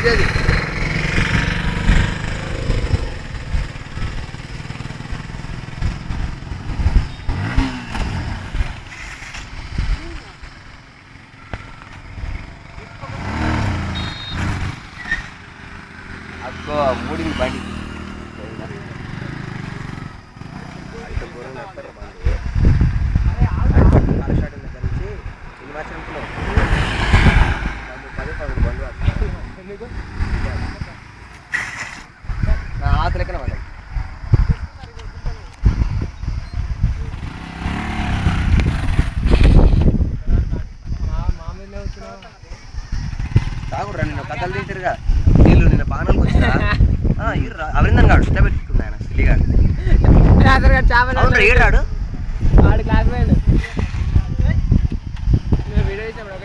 మంచిది అక్కో మూడింది బండి నా ఆత లెక్కన పడ్డాయి తాగుడు రా నిన్న కథలు తీసారుగా నీళ్ళు నిన్న పానాలకు వచ్చినా అవిందని కాడు ఇష్ట పెట్టుకుంది ఆయన సిలిగా ఏడాడు క్లాస్ వీడియో